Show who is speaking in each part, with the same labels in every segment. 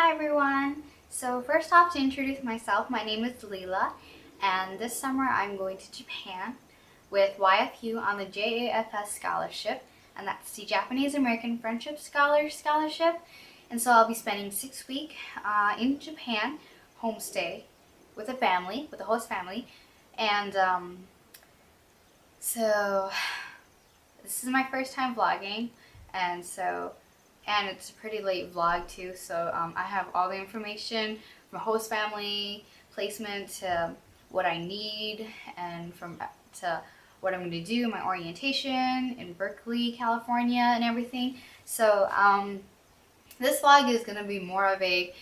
Speaker 1: Hi everyone! So first off, to introduce myself, my name is Leila, and this summer I'm going to Japan with YFU on the JAFS scholarship, and that's the Japanese American Friendship Scholarship. And so I'll be spending 6 weeks in Japan, homestay, with a family, with a host family, and so this is my first time vlogging, and it's a pretty late vlog too, so I have all the information from host family, placement to what I need, and to what I'm going to do, my orientation in Berkeley, California, and everything. So this vlog is going to be more of a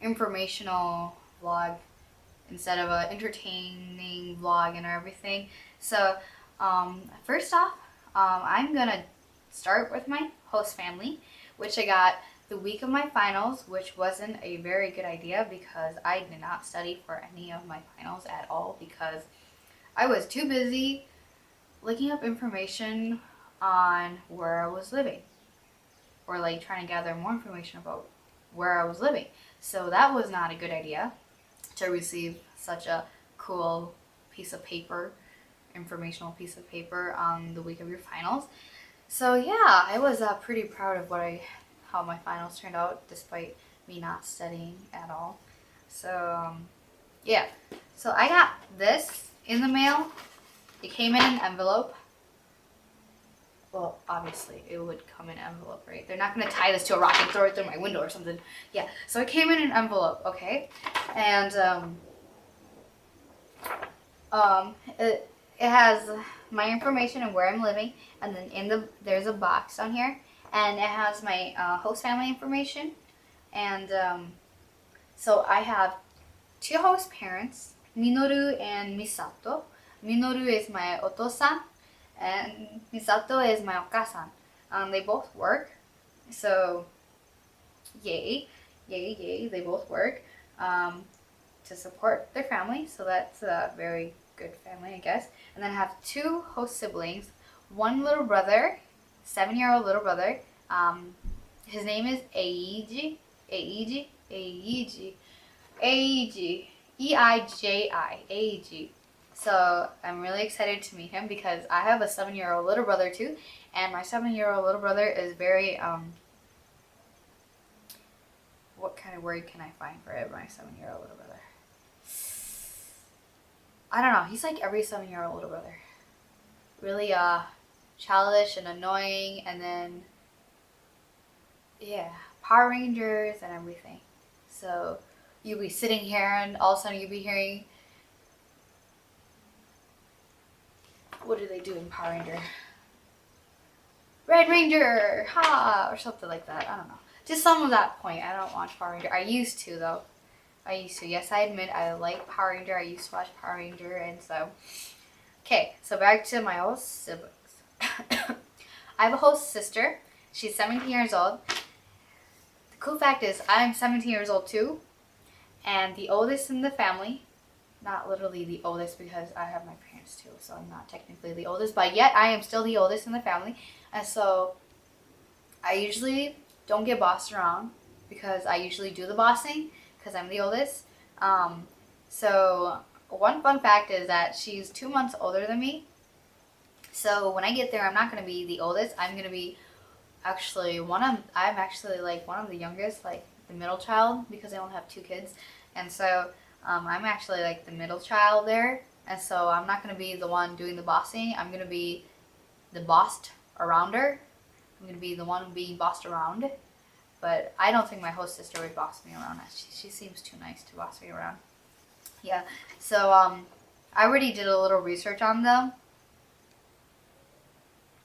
Speaker 1: informational vlog instead of an entertaining vlog and everything. So first off, I'm gonna start with my host family, which I got the week of my finals, which wasn't a very good idea because I did not study for any of my finals at all because I was too busy looking up information on where I was living, or like trying to gather more information about where I was living. So that was not a good idea to receive such a cool piece of paper, informational piece of paper on the week of your finals. So yeah, I was pretty proud of how my finals turned out despite me not studying at all. So yeah, so I got this in the mail. It came in an envelope. Well, obviously it would come in an envelope, right? They're not gonna tie this to a rock and throw it through my window or something. Yeah, so it came in an envelope, okay? And it has my information and where I'm living, and then there's a box on here, and it has my host family information, and so I have two host parents, Minoru and Misato. Minoru is my otosan, and Misato is my okasan. They both work, so yay, yay, yay! They both work to support their family, so that's a very good family, I guess. And then I have two host siblings, one little brother, 7-year-old little brother. His name is Eiji, Eiji, Eiji. So I'm really excited to meet him because I have a 7-year-old little brother too, and my 7-year-old little brother is very what kind of word can I find for it? My 7-year-old little brother. I don't know. He's like every 7-year-old little brother. Really childish and annoying, and then yeah, Power Rangers and everything. So you'll be sitting here and all of a sudden you'll be hearing, what do they do in Power Ranger? Red Ranger, ha, or something like that. I don't know. Just some of that point. I don't watch Power Ranger. I used to though. Yes, I admit I like Power Ranger. I used to watch Power Ranger, and so. Okay, so back to my host siblings. I have a host sister. She's 17 years old. The cool fact is I'm 17 years old too, and the oldest in the family. Not literally the oldest because I have my parents too, so I'm not technically the oldest, but yet I am still the oldest in the family. And so I usually don't get bossed around because I usually do the bossing because I'm the oldest. So one fun fact is that she's 2 months older than me. So when I get there, I'm not going to be the oldest. I'm going to be I'm actually like one of the youngest, like the middle child, because I only have 2 kids. And so I'm actually like the middle child there. And so I'm not going to be the one doing the bossing. I'm going to be the bossed around her. I'm going to be the one being bossed around. But I don't think my host sister would boss me around. She seems too nice to boss me around. Yeah, so I already did a little research on them.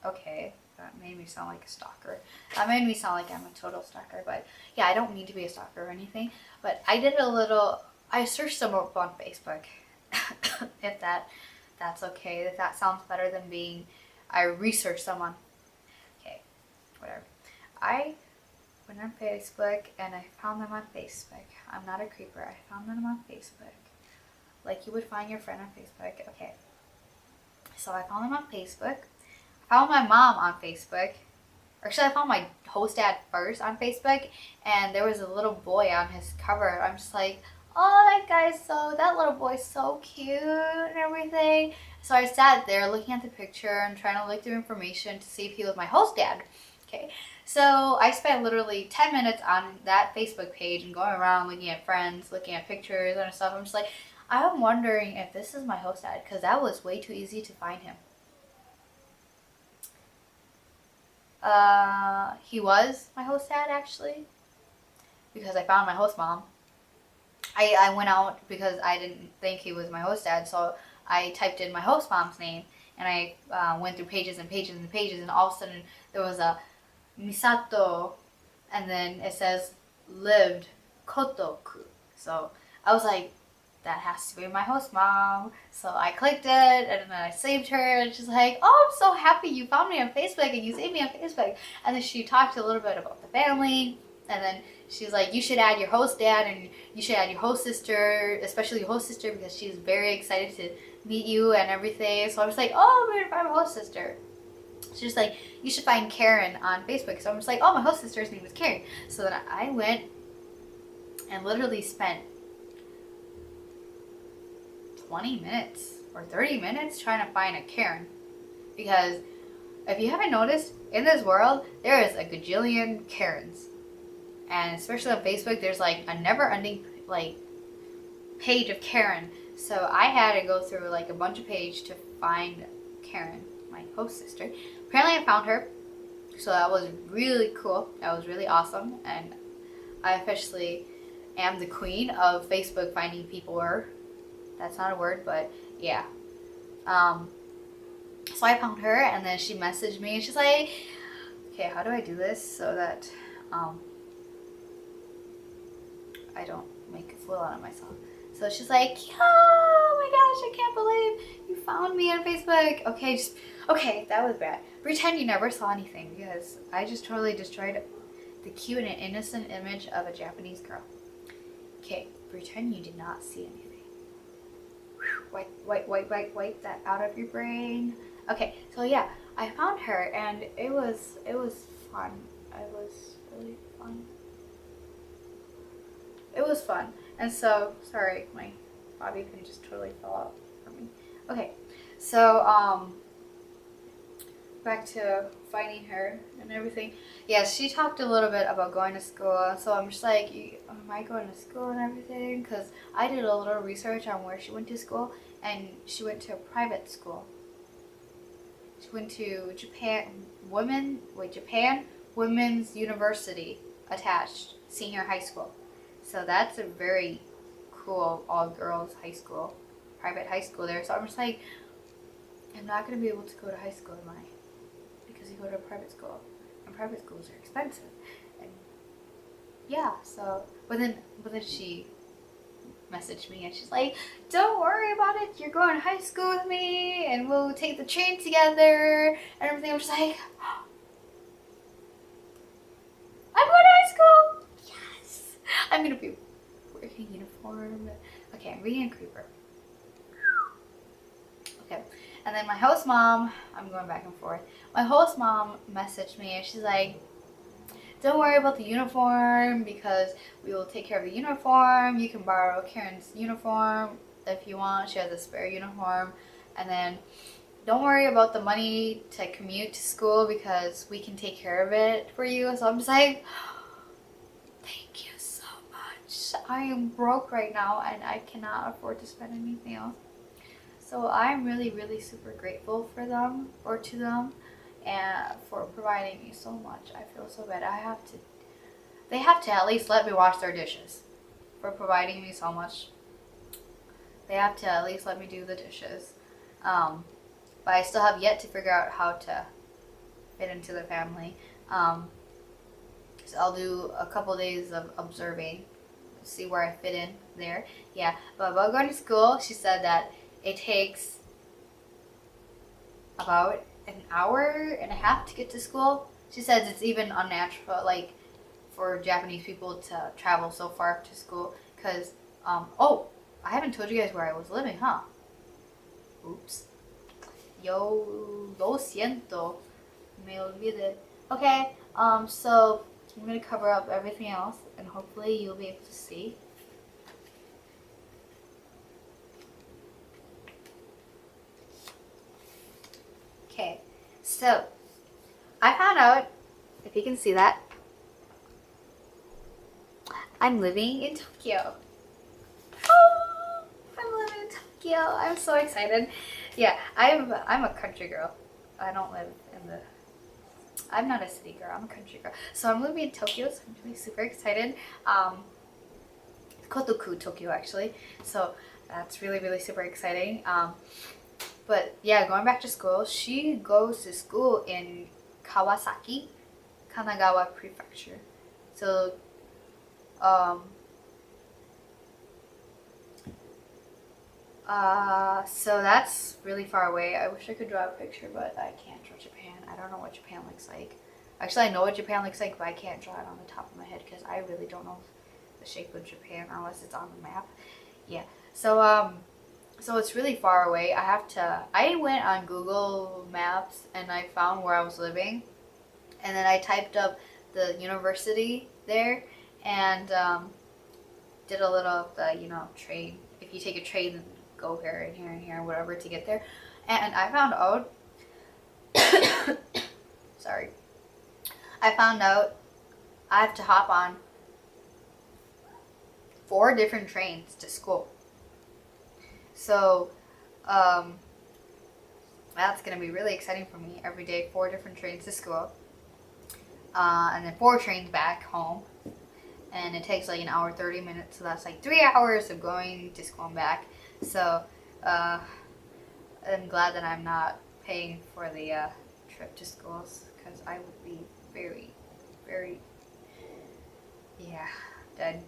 Speaker 1: Okay, that made me sound like a stalker. That made me sound like I'm a total stalker. But yeah, I don't mean to be a stalker or anything. But I searched them up on Facebook. If that's okay. If that sounds better than I researched someone. Okay, whatever. I went on Facebook and I found them on Facebook. I'm not a creeper. I found them on Facebook. Like you would find your friend on Facebook. Okay. So I found them on Facebook. I found my mom on Facebook. Actually, I found my host dad first on Facebook, and there was a little boy on his cover. I'm just like, oh, that little boy's so cute and everything. So I sat there looking at the picture and trying to look through information to see if he was my host dad. Okay, so I spent literally 10 minutes on that Facebook page and going around looking at friends, looking at pictures and stuff. I'm just like, I'm wondering if this is my host dad, because that was way too easy to find him. He was my host dad, actually, because I found my host mom. I went out because I didn't think he was my host dad, so I typed in my host mom's name, and I went through pages and pages and pages, and all of a sudden there was a Misato, and then it says lived Kotoku. So I was like, that has to be my host mom. So I clicked it, and then I saved her, and she's like, oh, I'm so happy you found me on Facebook and you saved me on Facebook. And then she talked a little bit about the family, and then she's like, you should add your host dad, and you should add your host sister, especially your host sister, because she's very excited to meet you and everything. So I was like, oh, I'm gonna find my host sister. She's like, you should find Karen on Facebook. So I'm just like, oh, my host sister's name is Karen. So then I went and literally spent 20 minutes or 30 minutes trying to find a Karen. Because if you haven't noticed, in this world, there is a gajillion Karens. And especially on Facebook, there's like a never-ending like page of Karen. So I had to go through like a bunch of pages to find Karen, my host sister. Apparently I found her. So that was really cool. That was really awesome. And I officially am the queen of Facebook finding people, or that's not a word, but yeah. So I found her, and then she messaged me, and she's like, okay, how do I do this so that I don't make a fool out of myself? So she's like, oh my gosh, I can't believe you found me on Facebook. Okay, that was bad. Pretend you never saw anything, because I just totally destroyed the cute and innocent image of a Japanese girl. Okay, pretend you did not see anything. Wipe that out of your brain. Okay, so yeah, I found her, and it was fun. It was really fun. It was fun. And so, sorry, my bobby pin just totally fell out from me. Okay, so back to finding her and everything. Yes, she talked a little bit about going to school, so I'm just like, am I going to school and everything? Because I did a little research on where she went to school, and she went to a private school. She went to Japan Women's University attached, senior high school. So that's a very cool all-girls high school, private high school there. So I'm just like, I'm not going to be able to go to high school, am I? Because you go to a private school, and private schools are expensive. And yeah, so, but then she messaged me, and she's like, don't worry about it, you're going to high school with me, and we'll take the train together, and everything. I'm just like, I'm going to high school! Yes! I'm going to be wearing a uniform. Okay, I'm reading a creeper. Okay, and then my host mom, I'm going back and forth. My host mom messaged me, and she's like, don't worry about the uniform, because we will take care of the uniform. You can borrow Karen's uniform if you want. She has a spare uniform. And then don't worry about the money to commute to school, because we can take care of it for you. So I'm just like, thank you so much. I am broke right now, and I cannot afford to spend anything else. So I'm really, really super grateful for them, or to them, and for providing me so much. I feel so bad. They have to at least let me wash their dishes for providing me so much. They have to at least let me do the dishes. But I still have yet to figure out how to fit into the family. So I'll do a couple days of observing, see where I fit in there. Yeah, but about going to school, she said that it takes about an hour and a half to get to school. She says it's even unnatural, like, for Japanese people to travel so far to school, because, oh, I haven't told you guys where I was living, huh? Oops. Lo siento. Me olvidé. Okay, so I'm gonna cover up everything else and hopefully you'll be able to see. Okay, so I found out, if you can see that, I'm living in Tokyo. Oh, I'm living in Tokyo. I'm so excited. Yeah, I'm a country girl. I don't live in the. I'm not a city girl. I'm a country girl. So I'm living in Tokyo. So I'm really super excited. Kotoku, Tokyo, actually. So that's really super exciting. But yeah, going back to school. She goes to school in Kawasaki, Kanagawa Prefecture. So so that's really far away. I wish I could draw a picture, but I can't draw Japan. I don't know what Japan looks like. Actually, I know what Japan looks like, but I can't draw it on the top of my head because I really don't know the shape of Japan unless it's on the map. Yeah. So it's really far away. I went on Google Maps and I found where I was living, and then I typed up the university there and did a little of the, train. If you take a train and go here and here and here, whatever, to get there. And I found out, sorry, I found out I have to hop on 4 different trains to school. So, that's going to be really exciting for me. Every day, 4 different trains to school. And then 4 trains back home. And it takes like an hour 30 minutes, so that's like 3 hours of going to school and back. So I'm glad that I'm not paying for the trip to schools, because I would be very dead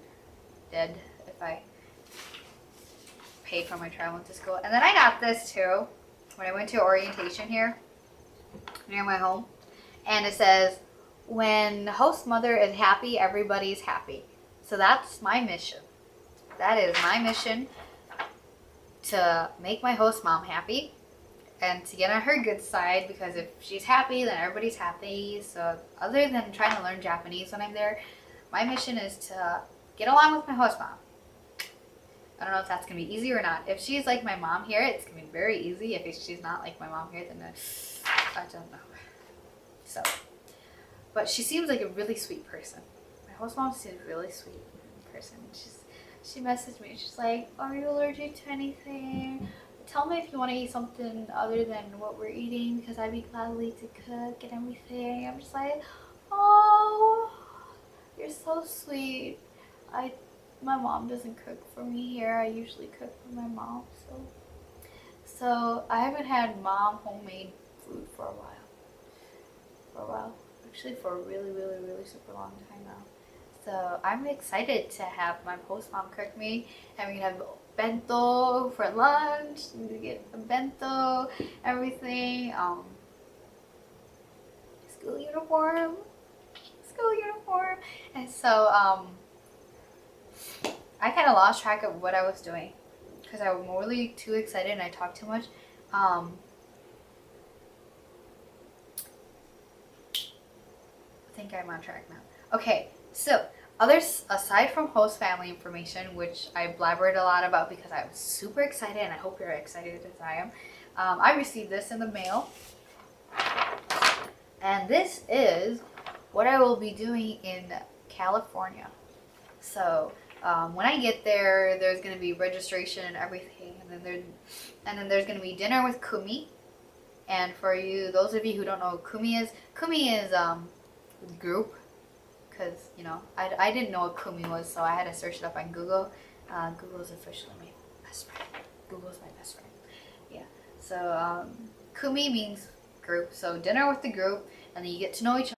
Speaker 1: if I paid for my travel to school. And then I got this too when I went to orientation here near my home, and it says, when host mother is happy, everybody's happy. So that's my mission. That is my mission, to make my host mom happy and to get on her good side, because if she's happy, then everybody's happy. So other than trying to learn Japanese when I'm there, my mission is to get along with my host mom. I don't know if that's going to be easy or not. If she's like my mom here, it's going to be very easy. If she's not like my mom here, then I don't know. So... But she seems like a really sweet person. My host mom seems a really sweet person. She messaged me. She's like, "Are you allergic to anything? Tell me if you want to eat something other than what we're eating, because I'd be gladly to cook and everything." I'm just like, "Oh, you're so sweet." My mom doesn't cook for me here. I usually cook for my mom. So I haven't had mom homemade food for a while. Actually, for a really super long time now. So I'm excited to have my host mom cook me, and we can have bento for lunch. We get a bento, everything. School uniform, and so I kind of lost track of what I was doing because I was really too excited and I talked too much. I think I'm on track now. Okay, so others aside from host family information, which I blabbered a lot about because I was super excited, and I hope you're excited as I am. I received this in the mail, and this is what I will be doing in California. So when I get there, there's going to be registration and everything, and then there's going to be dinner with Kumi. And for you, those of you who don't know what Kumi is group, because I didn't know what Kumi was, so I had to search it up on Google. Google's officially my best friend. Google's my best friend. Yeah. So Kumi means group. So dinner with the group, and then you get to know each other.